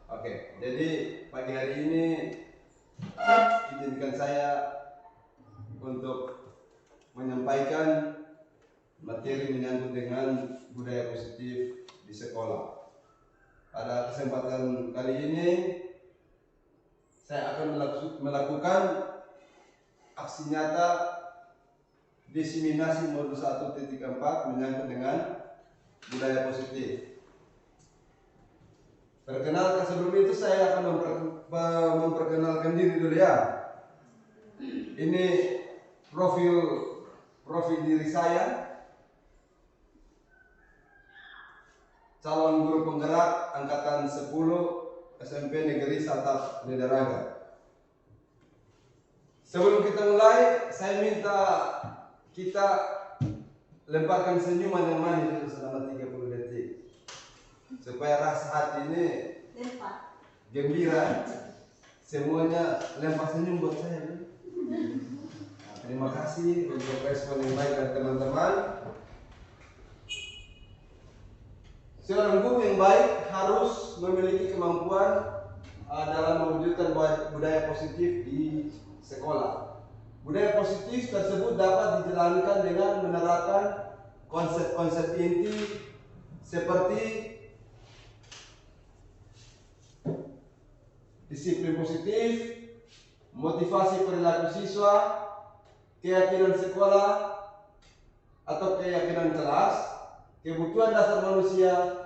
Oke, jadi pagi hari ini izinkan saya untuk menyampaikan materi menyangkut dengan budaya positif di sekolah. Pada kesempatan kali ini saya akan melakukan aksi nyata diseminasi modul 1.4 menyangkut dengan budaya positif. Perkenalkan, sebelum itu saya akan memperkenalkan diri dulu ya. Ini profil diri saya. Calon guru penggerak angkatan 10 SMP Negeri Satap Nedaraga. Sebelum kita mulai, saya minta kita lemparkan senyuman yang manis dulu selama 30 detik. Supaya rasa hati ini gembira, semuanya lempar senyum buat saya. Nah, terima kasih untuk respon yang baik dari teman-teman. Seorang guru yang baik harus memiliki kemampuan dalam mewujudkan budaya positif di sekolah. Budaya positif tersebut dapat dijalankan dengan menerapkan konsep-konsep inti seperti disiplin positif, motivasi perilaku siswa, keyakinan sekolah atau keyakinan kelas, kebutuhan dasar manusia,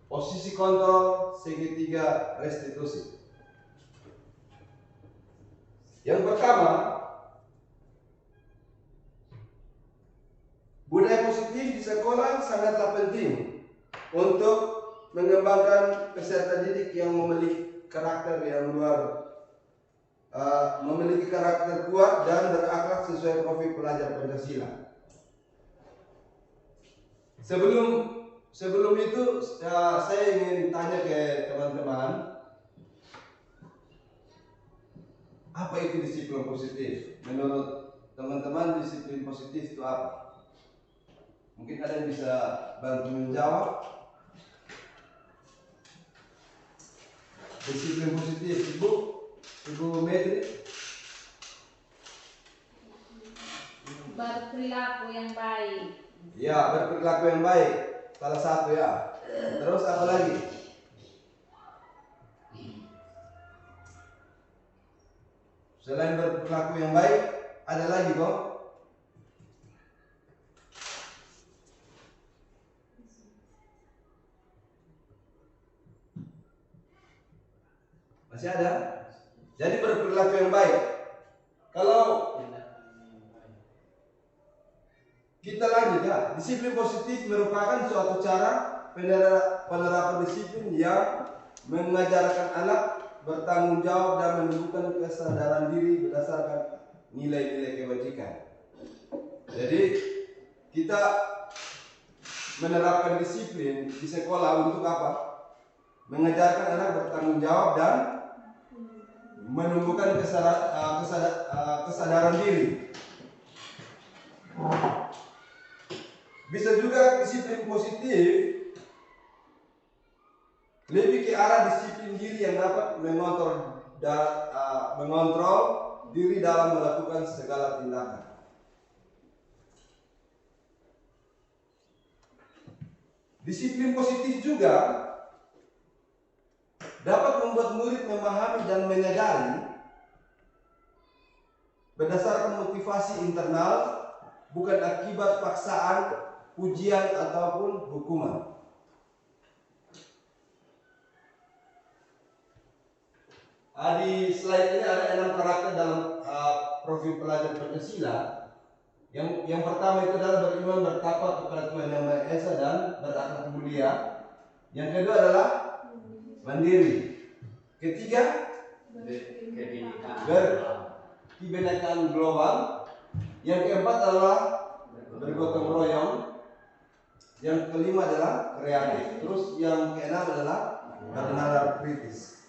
posisi kontrol, segitiga restitusi. Yang pertama, budaya positif di sekolah sangatlah penting untuk mengembangkan peserta didik yang memiliki karakter yang memiliki karakter kuat dan berakhlak sesuai profil pelajar Pancasila. Sebelum itu saya ingin tanya ke teman-teman, apa itu disiplin positif? Menurut teman-teman, disiplin positif itu apa? Mungkin ada yang bisa bantu menjawab. Disiplin positif, Ibu Medri. Berperilaku yang baik. Ya, berperilaku yang baik. Salah satu ya. Terus apa lagi? Selain berperilaku yang baik, ada lagi kok? Masih ada? Jadi berperilaku yang baik. Kalau kita lanjut ya, disiplin positif merupakan suatu cara penerapan disiplin yang mengajarkan anak bertanggung jawab dan menumbuhkan kesadaran diri berdasarkan nilai-nilai kebajikan. Jadi kita menerapkan disiplin di sekolah untuk apa? Mengajarkan anak bertanggung jawab dan menumbuhkan kesadaran diri. Bisa juga disiplin positif lebih ke arah disiplin diri yang dapat mengontrol diri dalam melakukan segala tindakan. Disiplin positif juga dapat membuat murid memahami dan menyadari berdasarkan motivasi internal, bukan akibat paksaan, ujian ataupun hukuman. Di slide ini ada 6 karakter dalam profil pelajar Pancasila. Yang pertama itu adalah beriman bertakwa kepada Tuhan Yang Maha Esa dan berakhlak mulia. Yang kedua adalah mandiri. Ketiga, berkebinekaan global. Yang keempat adalah bergotong royong. Yang kelima adalah kreatif. Terus yang keenam adalah bernalar kritis.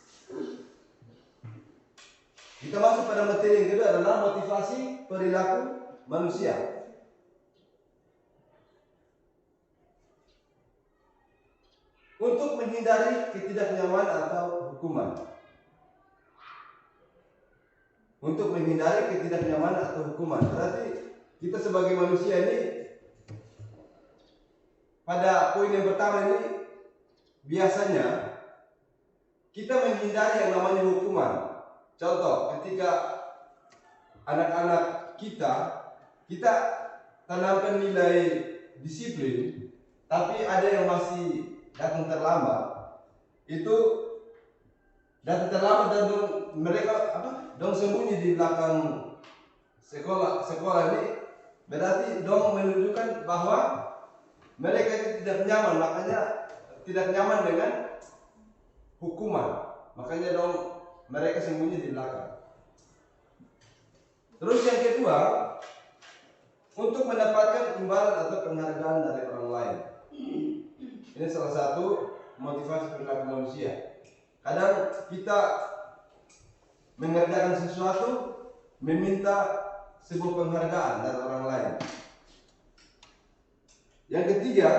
Kita masuk pada materi yang kedua adalah motivasi perilaku manusia. Untuk menghindari ketidaknyamanan atau hukuman. Untuk menghindari ketidaknyamanan atau hukuman. Berarti kita sebagai manusia ini pada poin yang pertama ini biasanya kita menghindari yang namanya hukuman. Contoh, ketika anak-anak kita tanamkan nilai disiplin, tapi ada yang masih datang terlambat, itu datang terlambat dan mereka dong sembunyi di belakang sekolah ini, berarti dong menunjukkan bahwa mereka itu tidak nyaman, makanya tidak nyaman dengan hukuman, makanya dong mereka sembunyi di belakang. Terus yang kedua, untuk mendapatkan imbalan atau penghargaan dari orang lain. Ini salah satu motivasi perilaku manusia. Kadang kita mengerjakan sesuatu meminta sebuah penghargaan dari orang lain. Yang ketiga,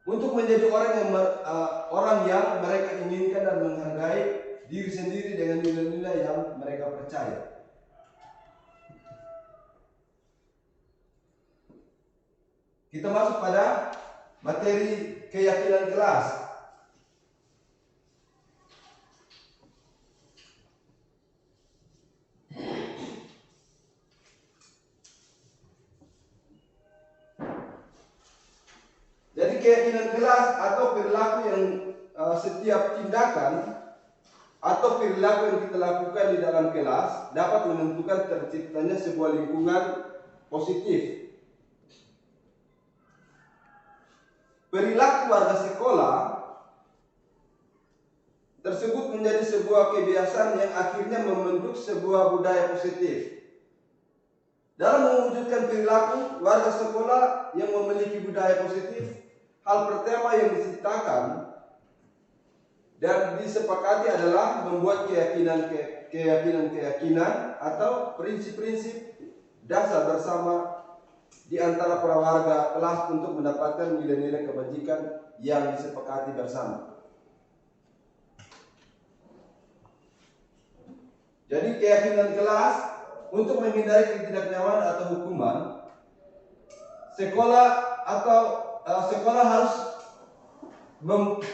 untuk menjadi orang yang mereka inginkan dan menghargai diri sendiri dengan nilai-nilai yang mereka percaya. Kita masuk pada materi keyakinan kelas. Jadi keyakinan kelas atau perilaku yang setiap tindakan atau perilaku yang kita lakukan di dalam kelas dapat menentukan terciptanya sebuah lingkungan positif. Perilaku warga sekolah tersebut menjadi sebuah kebiasaan yang akhirnya membentuk sebuah budaya positif. Dalam mewujudkan perilaku warga sekolah yang memiliki budaya positif, hal pertama yang diciptakan dan disepakati adalah membuat keyakinan atau prinsip-prinsip dasar bersama di antara para warga kelas untuk mendapatkan nilai-nilai kebajikan yang disepakati bersama. Jadi keyakinan kelas untuk menghindari ketidaknyamanan atau hukuman, sekolah harus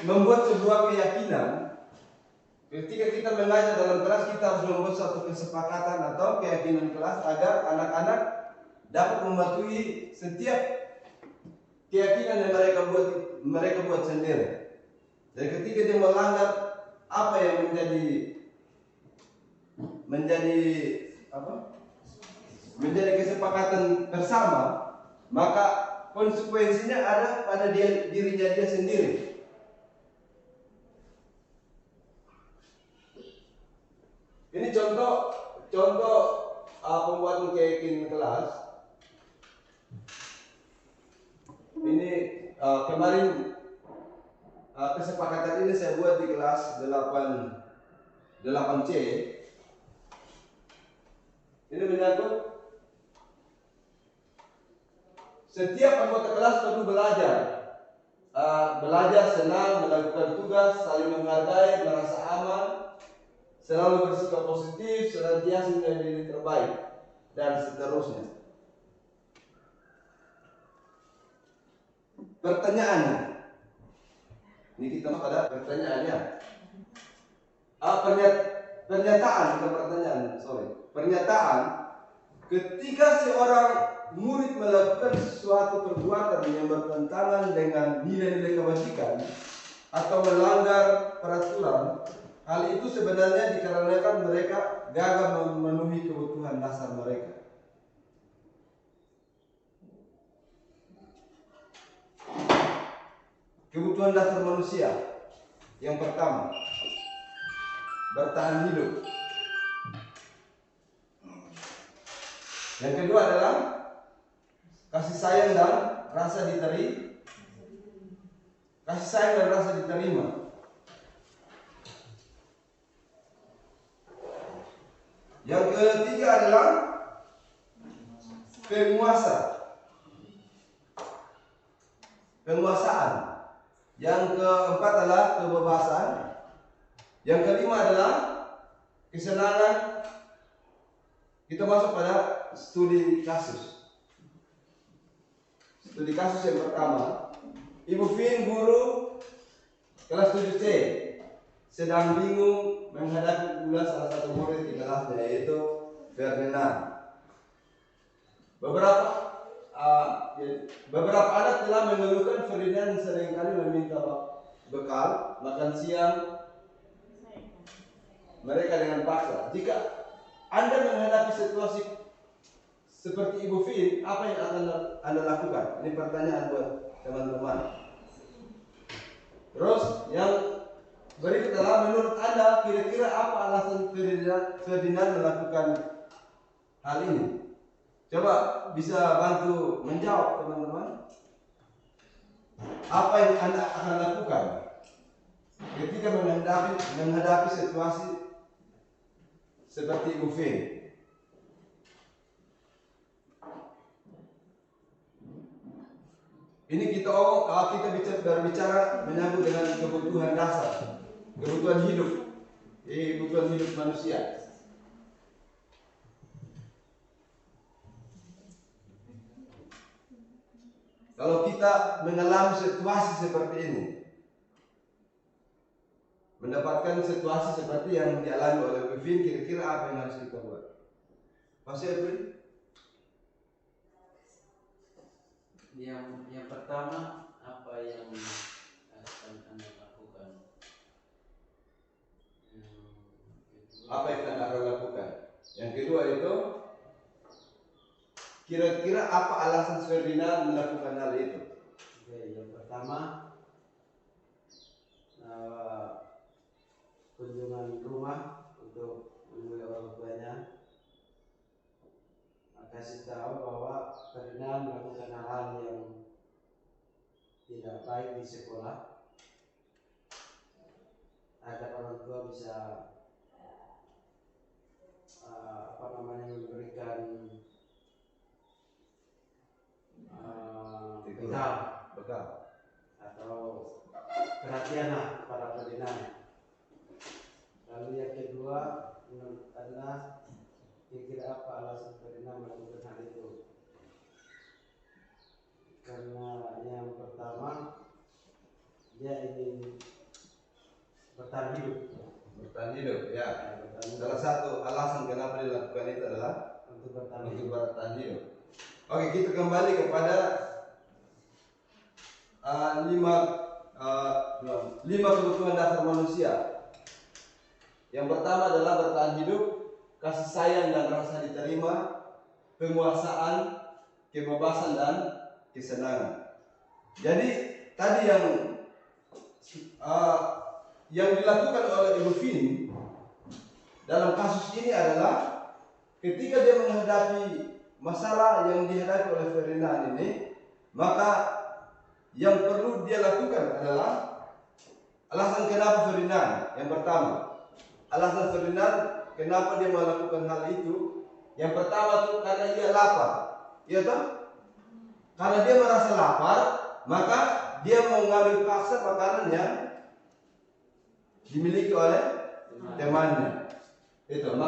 membuat sebuah keyakinan. Ketika kita mengajar dalam kelas, kita harus membuat satu kesepakatan atau keyakinan kelas agar anak-anak dapat mematuhi setiap keyakinan yang mereka buat sendiri. Dan ketika dia melanggar apa yang menjadi kesepakatan bersama, maka konsekuensinya ada pada dirinya dia sendiri. Ini contoh pembuatan keyakinan kelas. Ini kemarin kesepakatan ini saya buat di kelas 8C. Ini menyangkut setiap anggota kelas perlu belajar. Belajar senang, melakukan tugas, saling menghargai, merasa aman, selalu bersikap positif, senantiasa menjadi diri terbaik, dan seterusnya. Pertanyaannya, ini kita pada pertanyaannya. Pernyataan ketika seorang murid melakukan suatu perbuatan yang bertentangan dengan nilai-nilai kebajikan atau melanggar peraturan, hal itu sebenarnya dikarenakan mereka gagal memenuhi kebutuhan dasar mereka. Kebutuhan dasar manusia yang pertama, bertahan hidup. Yang kedua adalah kasih sayang dan rasa diterima. Yang ketiga adalah penguasaan. Yang keempat adalah kebebasan. Yang kelima adalah kesenangan. Kita masuk pada studi kasus. Studi kasus yang pertama, Ibu Vin, guru kelas 7C, sedang bingung menghadapi pula salah satu murid di kelasnya, yaitu Ferdinand. Beberapa anak telah mengeluhkan Ferdinand seringkali meminta bekal makan siang mereka dengan paksa. Jika Anda menghadapi situasi seperti Ibu Vin, apa yang akan Anda lakukan? Ini pertanyaan buat teman-teman. Terus yang berikut adalah, menurut Anda kira-kira apa alasan Ferdinand melakukan hal ini? Coba bisa bantu menjawab teman-teman. Apa yang Anda akan lakukan ketika menghadapi situasi seperti Ibu Vin? Ini kita berbicara menyangkut dengan kebutuhan dasar, kebutuhan hidup, kebutuhan hidup manusia. Kalau kita mengalami situasi seperti ini, mendapatkan situasi seperti yang dialami oleh Ibu Vin, kira-kira apa yang harus kita buat? Masih April? Yang pertama, apa yang akan Anda lakukan? Apa yang Anda akan lakukan? Yang kedua itu, kira-kira apa alasan Ferdinand melakukan hal itu? Oke, yang pertama, kunjungan rumah untuk menemui orang tuanya, kasih tahu bahwa Ferdinand melakukan hal-hal yang tidak baik di sekolah, agar orang tua bisa memberikan bekal atau perhatian kepada Ferdinand. Lalu yang kedua, menurut Anda kira-kira apa alasan Ferdinand melakukan hal itu? Karena yang pertama, dia ingin bertahan hidup. Bertahan hidup, ya. Bertahan hidup. Salah satu alasan kenapa dia lakukan itu adalah Untuk bertahan untuk hidup. bertahan hidup. Oke, kita kembali kepada lima kebutuhan dasar manusia. Yang pertama adalah bertahan hidup, kasih sayang dan rasa diterima, penguasaan, kebebasan dan kesenangan. Jadi tadi yang dilakukan oleh Ibu Vin dalam kasus ini adalah ketika dia menghadapi masalah yang dihadapi oleh Ferdinand ini, maka yang perlu dia lakukan adalah alasan kenapa Ferdinand. Yang pertama, alasan Ferdinand kenapa dia melakukan hal itu. Yang pertama itu karena dia lapar, iya toh? Karena dia merasa lapar, maka dia mengambil paksa makanan yang dimiliki oleh temannya. Itu,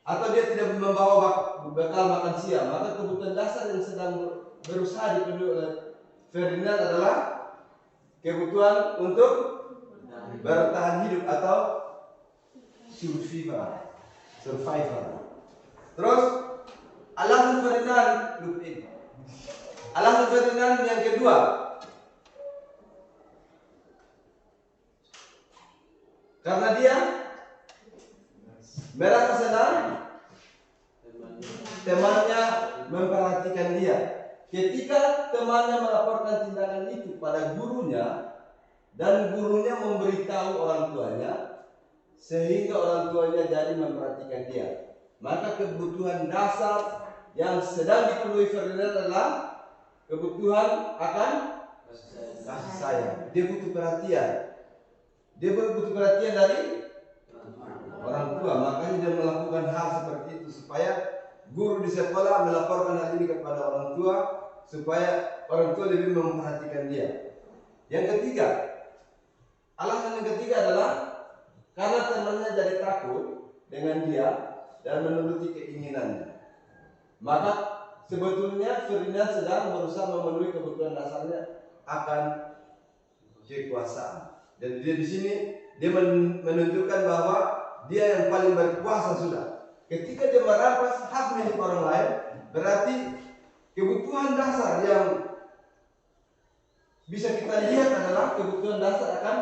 atau dia tidak membawa bekal makan siang, maka kebutuhan dasar yang sedang berusaha dipenuhi oleh Ferdinand adalah kebutuhan untuk bertahan hidup atau survival. Terus alasan Ferdinand yang kedua, karena dia merasa senang temannya memperhatikan dia. Ketika temannya melaporkan tindakan itu pada gurunya dan gurunya memberitahu orang tuanya, sehingga orang tuanya jadi memperhatikan dia, maka kebutuhan dasar yang sedang dipenuhi Ferdinand adalah kebutuhan akan kasih sayang. Dia butuh perhatian. Dia butuh perhatian dari orang tua, makanya dia melakukan hal seperti itu supaya guru di sekolah melaporkan hal ini kepada orang tua, supaya orang tua lebih memperhatikan dia. Yang ketiga, alasan yang ketiga adalah karena temannya jadi takut dengan dia dan menuruti keinginannya. Maka sebetulnya Ferdinand sedang berusaha memenuhi kebutuhan dasarnya akan kekuasaan. Jadi dia di sini dia menunjukkan bahwa dia yang paling berkuasa sudah. Ketika dia merampas hak milik orang lain, berarti kebutuhan dasar yang bisa kita lihat adalah kebutuhan dasar akan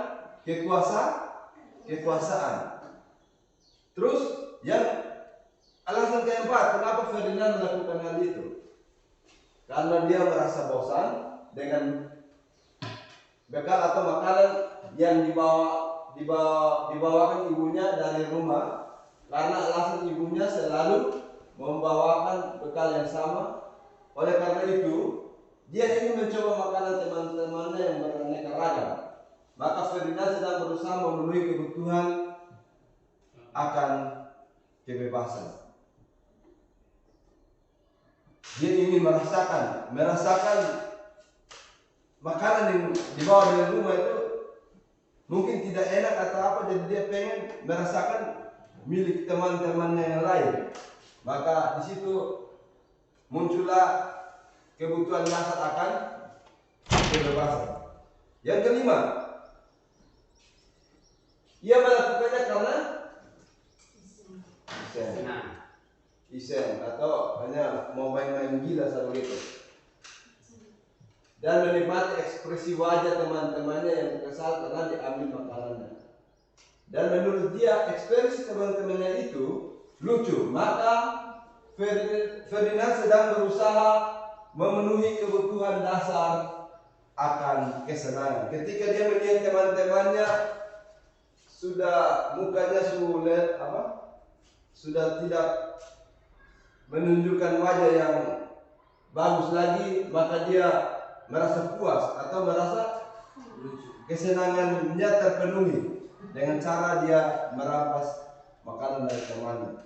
kekuasaan. Terus yang alasan keempat, kenapa Ferdinand melakukan hal itu? Karena dia merasa bosan dengan bekal atau makanan yang dibawakan ibunya dari rumah, karena alasan ibunya selalu membawakan bekal yang sama. Oleh karena itu, dia ingin mencoba makanan teman-temannya yang beraneka ragam. Maka Ferdinand sedang berusaha memenuhi kebutuhan akan kebebasan. Dia ingin merasakan makanan yang dibawa dari rumah itu mungkin tidak enak atau apa, jadi dia pengen merasakan milik teman-temannya yang lain. Maka di situ muncullah kebutuhan dasar akan kebebasan. Yang kelima, ia melakukannya karena iseng atau hanya mau main-main gila sama gitu, dan menikmati ekspresi wajah teman-temannya yang kesal karena diambil makanannya. Dan menurut dia ekspresi teman-temannya itu lucu. Maka Ferdinand sedang berusaha memenuhi kebutuhan dasar akan kesenangan. Ketika dia melihat teman-temannya sudah mukanya sudah tidak menunjukkan wajah yang bagus lagi, maka dia merasa puas atau merasa kesenangannya terpenuhi dengan cara dia merampas makanan dari temannya.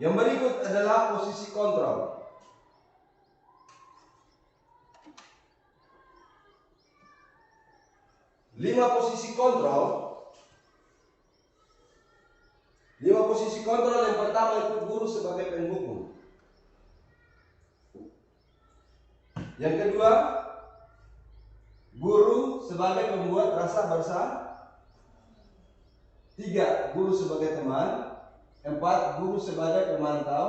Yang berikut adalah posisi kontrol. Lima posisi kontrol yang pertama itu guru sebagai penghukum. Yang kedua, guru sebagai pembuat rasa bersalah. 3, guru sebagai teman. 4, guru sebagai pemantau.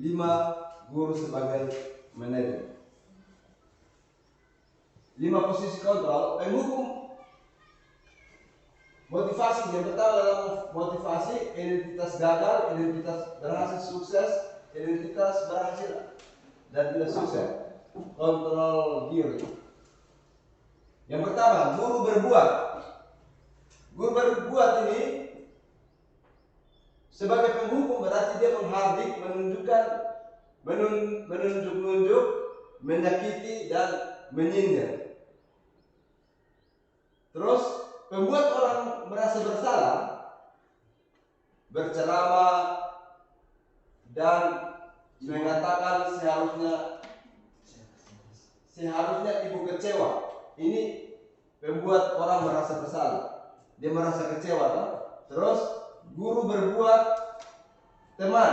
5, guru sebagai manajer. 5 posisi kontrol. Penghukum motivasi yang pertama adalah motivasi, identitas gagal, identitas berhasil sukses, identitas berhasil dan tidak sukses. Kontrol diri. Yang pertama, guru berbuat. Guru berbuat ini sebagai penghukum berarti dia menghardik, menunjuk, menyakiti dan menyindir. Terus membuat orang merasa bersalah, berceramah dan mengatakan seharusnya ibu kecewa. Ini membuat orang merasa bersalah. Dia merasa kecewa, kan? Terus guru berbuat teman,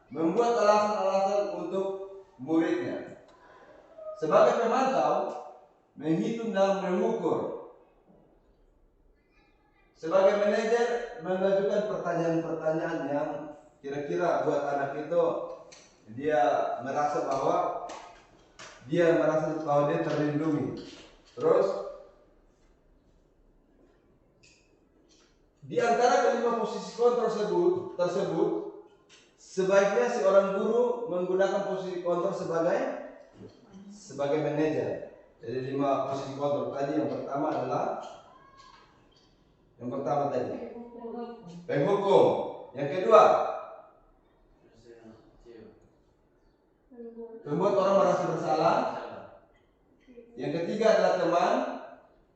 membuat alasan-alasan untuk muridnya. Sebagai pemantau, menghitung dan mengukur. Sebagai manajer, mengajukan pertanyaan-pertanyaan yang kira-kira buat anak itu dia merasa bahwa dia terlindungi. Terus di antara kelima posisi kontrol tersebut sebaiknya seorang guru menggunakan posisi kontrol sebagai manajer. Jadi 5 posisi kontrol tadi, yang pertama tadi penghukum. Yang kedua, membuat orang merasa bersalah. Yang ketiga adalah teman.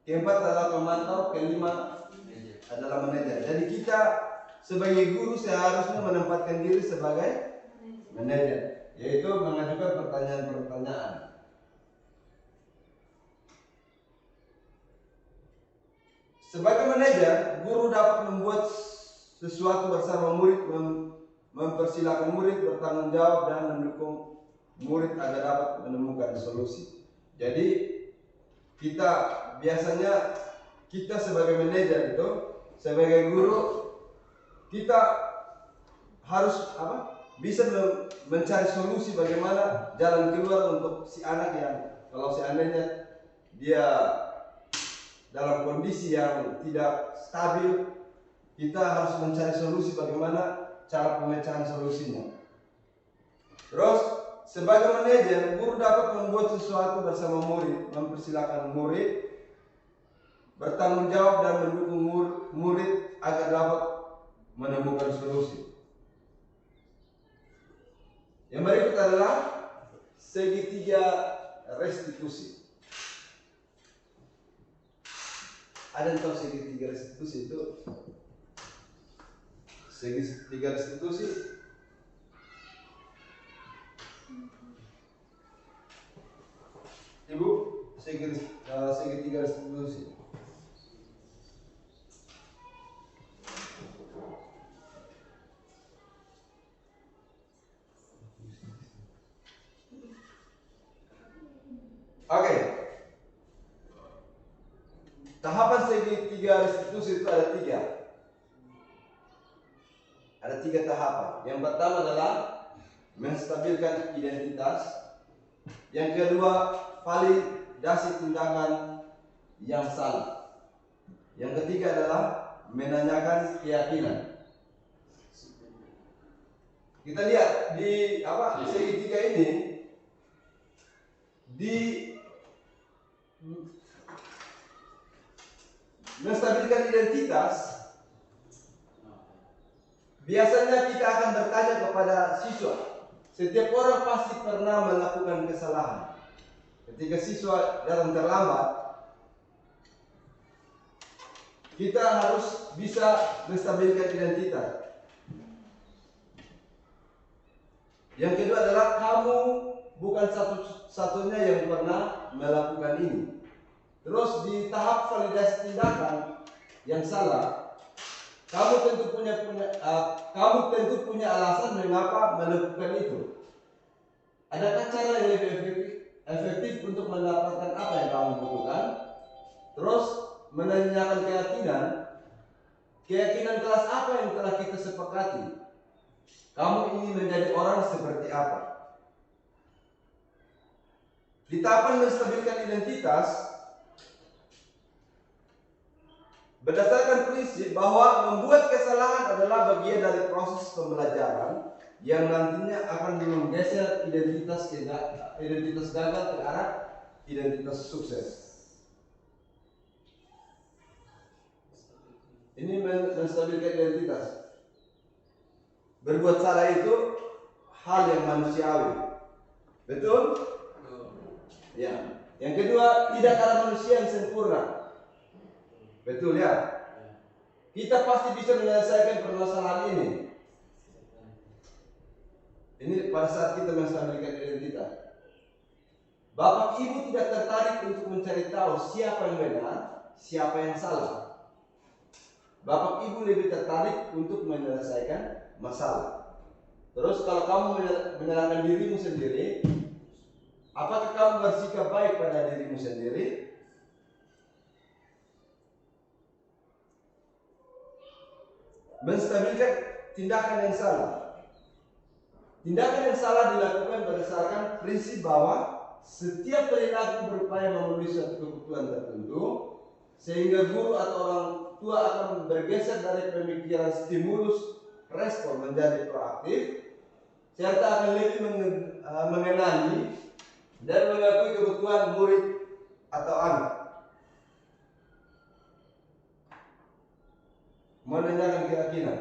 Keempat adalah pemantau. Kelima adalah manajer. Jadi kita sebagai guru seharusnya menempatkan diri sebagai manajer, yaitu mengajukan pertanyaan-pertanyaan. sebagai manajer, guru dapat membuat sesuatu bersama murid, mempersilahkan murid bertanggung jawab dan mendukung murid agar dapat menemukan solusi. Jadi kita biasanya sebagai manajer itu, sebagai guru, kita harus bisa mencari solusi bagaimana jalan keluar untuk si anak yang kalau seandainya dia dalam kondisi yang tidak stabil, kita harus mencari solusi bagaimana cara pemecahan solusinya. Terus sebagai manajer, guru dapat membuat sesuatu bersama murid, mempersilahkan murid bertanggung jawab dan mendukung murid agar dapat menemukan solusi. Yang berikut adalah segitiga restitusi. Ada yang tahu segitiga restitusi itu? Segitiga restitusi Ibu, segitiga restitusi. Oke. Tahapan segitiga restitusi itu ada 3. Ada 3 tahapan. Yang pertama adalah menstabilkan identitas. Yang kedua, validasi tindakan yang salah. Yang ketiga adalah menanyakan keyakinan. Kita lihat di segitiga ini, di menstabilkan identitas, biasanya kita akan bertanya kepada siswa. Setiap orang pasti pernah melakukan kesalahan. Ketika siswa datang terlambat, kita harus bisa menstabilkan identitas. Yang kedua adalah kamu bukan satu-satunya yang pernah melakukan ini. Terus di tahap validasi tindakan yang salah, kamu tentu punya alasan mengapa melakukan itu. Adakah cara yang lebih efektif untuk mendapatkan apa yang kamu butuhkan? Terus menanyakan keyakinan kelas apa yang telah kita sepakati. Kamu ingin menjadi orang seperti apa? Di tahapan menstabilkan identitas, berdasarkan prinsip bahwa membuat kesalahan adalah bagian dari proses pembelajaran yang nantinya akan menggeser identitas gagal ke arah identitas sukses. Ini menstabilkan identitas. Berbuat salah itu hal yang manusiawi. Betul? Ya. Yang kedua, tidak ada manusia yang sempurna. Betul ya? Kita pasti bisa menyelesaikan permasalahan ini. Ini pada saat kita menstabilkan identitas. Bapak Ibu tidak tertarik untuk mencari tahu siapa yang benar, siapa yang salah. Bapak Ibu lebih tertarik untuk menyelesaikan masalah. Terus kalau kamu menyalahkan dirimu sendiri, apakah kamu bersikap baik pada dirimu sendiri? Menstabilkan tindakan yang salah. Tindakan yang salah dilakukan berdasarkan prinsip bahwa setiap perilaku berupaya memenuhi suatu kebutuhan tertentu, sehingga guru atau orang tua akan bergeser dari pemikiran stimulus respon menjadi proaktif, serta akan lebih mengenali dan mengakui kebutuhan murid atau anak. Menanyakan keyakinan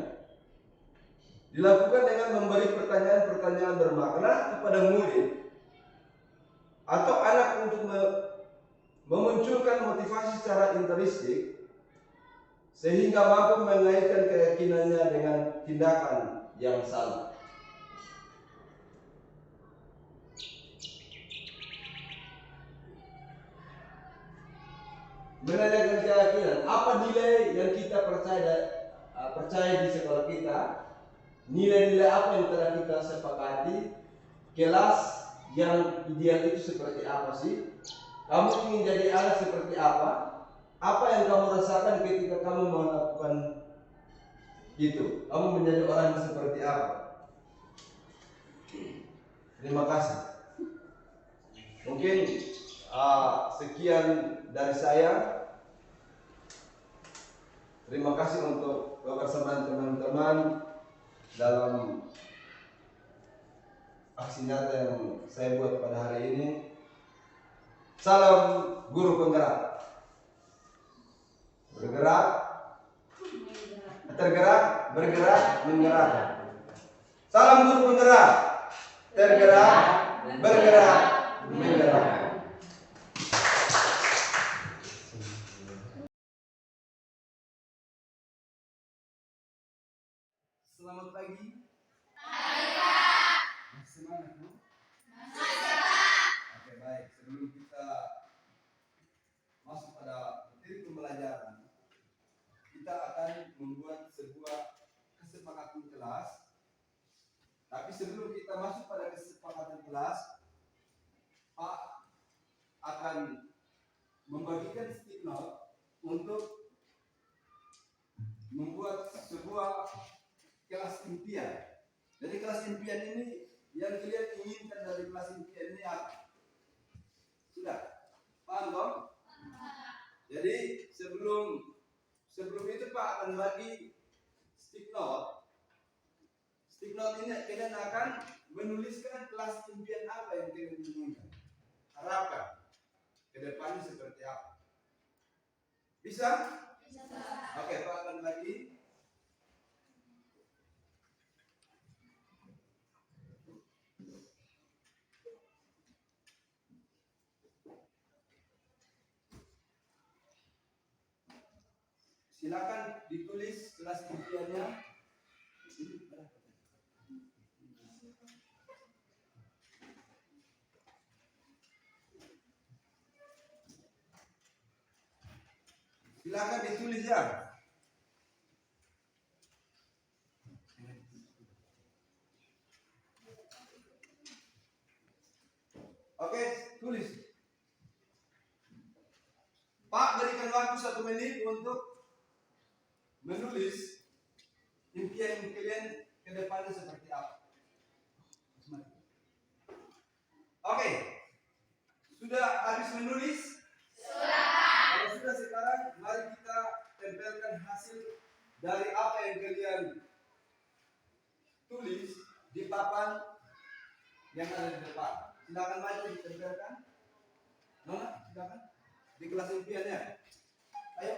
dilakukan dengan memberi pertanyaan-pertanyaan bermakna kepada murid atau anak untuk memunculkan motivasi secara intrinsik sehingga mampu mengaitkan keyakinannya dengan tindakan yang salah. menanyakan keyakinan. Apa nilai yang kita percaya di sekolah kita? Nilai-nilai apa yang telah kita sepakati? Kelas yang ideal itu seperti apa sih? Kamu ingin jadi anak seperti apa? Apa yang kamu rasakan ketika kamu melakukan itu? Kamu menjadi orang yang seperti apa? Terima kasih. Mungkin sekian dari saya. Terima kasih untuk kebersamaan teman-teman dalam aksi nyata yang saya buat pada hari ini. Salam guru penggerak. Bergerak, tergerak, bergerak, menggerak. Salam guru penggerak. Tergerak, bergerak, menggerak. Selamat pagi. Masih semangat, Bu? Oke, baik. Sebelum kita masuk pada materi pembelajaran, kita akan membuat sebuah kesepakatan kelas. Tapi sebelum kita masuk pada kesepakatan kelas, Pak akan membagikan stick note untuk membuat sebuah kelas impian. Jadi kelas impian ini yang kalian inginkan dari kelas impian ini apa? Sudah paham dong? Jadi sebelum itu Pak akan bagi stick note. Stick note ini kalian akan menuliskan kelas impian apa yang kalian inginkan. Harapkan ke depannya seperti apa. Bisa? Bisa. Oke, Pak akan bagi. Silakan ditulis kelas impiannya. Silakan ditulis ya. Oke, tulis. Pak berikan waktu 1 menit untuk menulis impian kalian ke depannya seperti apa. Oke, sudah habis menulis? Sudah. Kalau sudah, sekarang mari kita tempelkan hasil dari apa yang kalian tulis di papan yang ada di depan. Silakan maju ditempelkan. Nona, silakan di kelas impiannya. Ayo.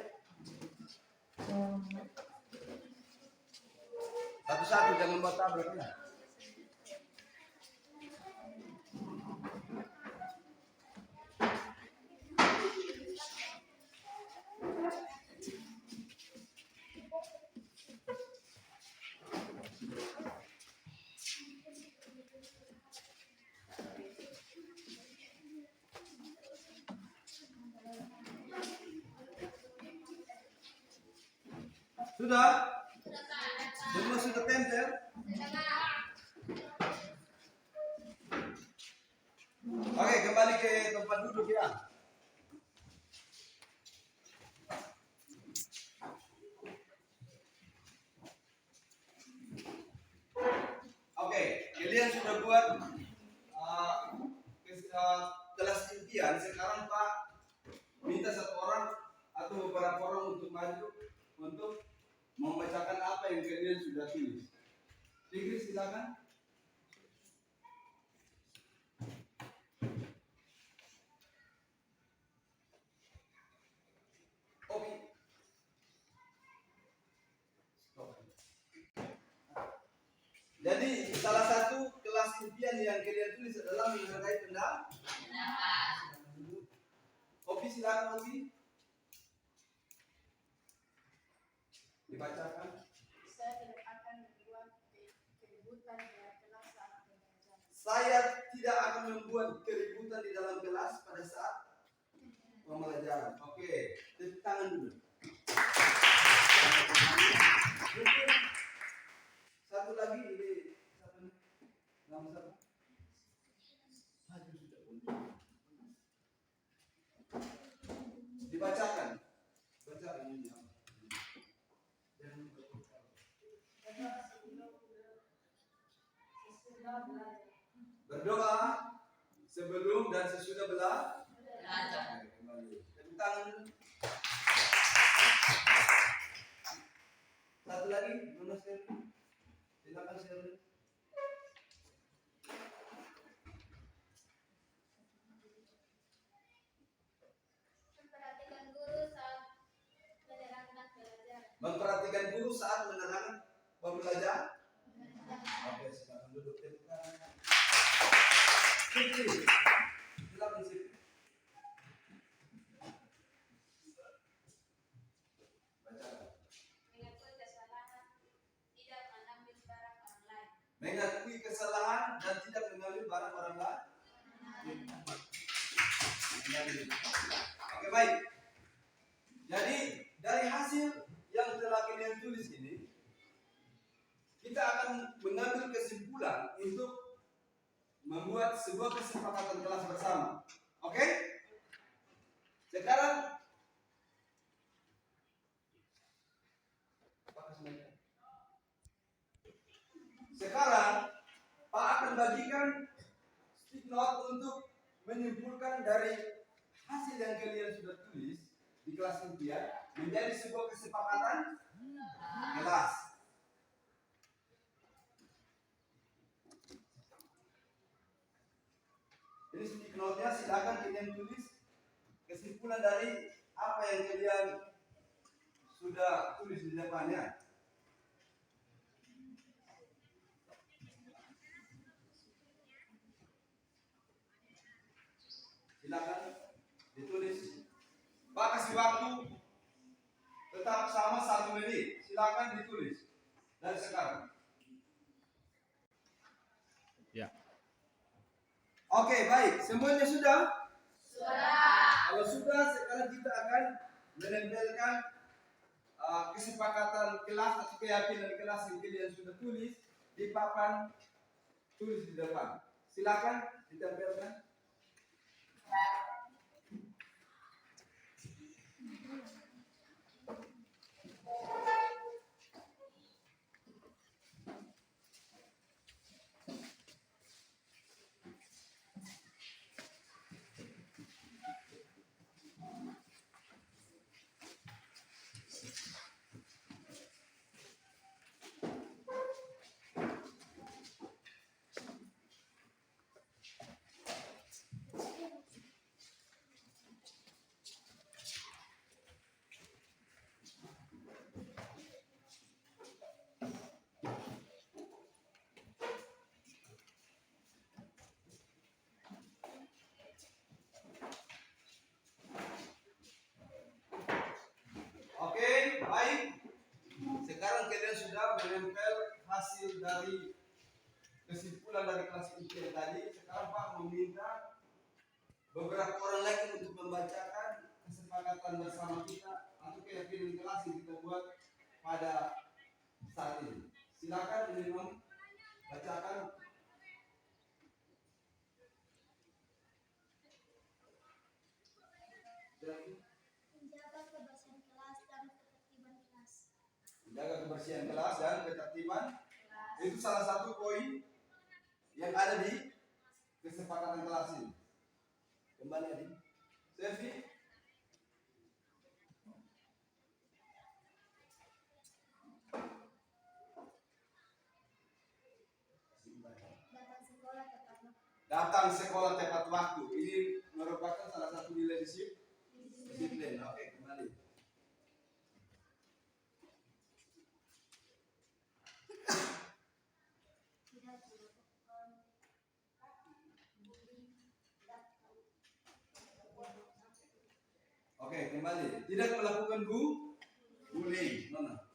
Satu-satu, jangan buat tabraknya. Sudah? Semua sudah tempel? Oke, kembali ke tempat duduk ya. Oke, kalian sudah buat kelas impian. Sekarang Pak minta satu orang atau beberapa orang untuk maju untuk membacakan apa yang kalian sudah tulis. Inggris silakan. Oke. Jadi salah satu kelas impian yang kalian tulis adalah menghargai pendapat. Opi silakan Opi. Dibacakan. Saya tidak akan membuat keributan di dalam kelas saat belajar. Saya tidak akan membuat keributan di dalam kelas pada saat pembelajaran. Oke. Berdoa sebelum dan sesudah belajar. Kembali. Tepuk tangan dulu. Satu lagi, Nona Shirley. Silakan Shirley. Memperhatikan guru saat menerangkan pelajaran. Memperhatikan guru saat menerangkan pembelajaran. Oke, silakan duduk. Tepuk tangan. Sipri. Silakan Sipri. Mengakui kesalahan tidak mengambil barang orang lain. Mengakui kesalahan dan tidak mengambil barang orang lain. Oke, baik. Jadi dari hasil yang telah kalian tulis ini, kita akan mengambil kesimpulan untuk membuat sebuah kesepakatan kelas bersama. Oke? Sekarang Pak akan bagikan stick note untuk menyimpulkan dari hasil yang kalian sudah tulis di kelas impian menjadi sebuah kesepakatan kelas. Ini stick note-nya silakan kalian tulis kesimpulan dari apa yang kalian sudah tulis di depannya. Silakan ditulis. Pak kasih waktu tetap sama 1 menit. Silakan ditulis dari sekarang. Ya. Oke, baik. Semuanya sudah? Sudah. Kalau sudah, sekarang kita akan menempelkan kesepakatan kelas atau keyakinan kelas yang kalian sudah tulis di papan tulis di depan. Silakan ditempelkan. Oke, baik. Sekarang kalian sudah menempel hasil dari kesimpulan dari kelas impian tadi. Sekarang Pak meminta beberapa orang lagi untuk membacakan kesepakatan bersama kita atau keyakinan kelas yang kita buat pada saat ini. Silakan minimum bacakan. Menjaga kebersihan kelas dan ketertiban kelas. Menjaga kebersihan kelas dan ketertiban. Itu salah satu poin yang ada di kesepakatan kelas ini. Kembali lagi. Sevi. Datang sekolah tepat waktu. Ini merupakan salah satu nilai disiplin. Oke, kembali. Oke, kembali. Tidak melakukan bullying. Mana?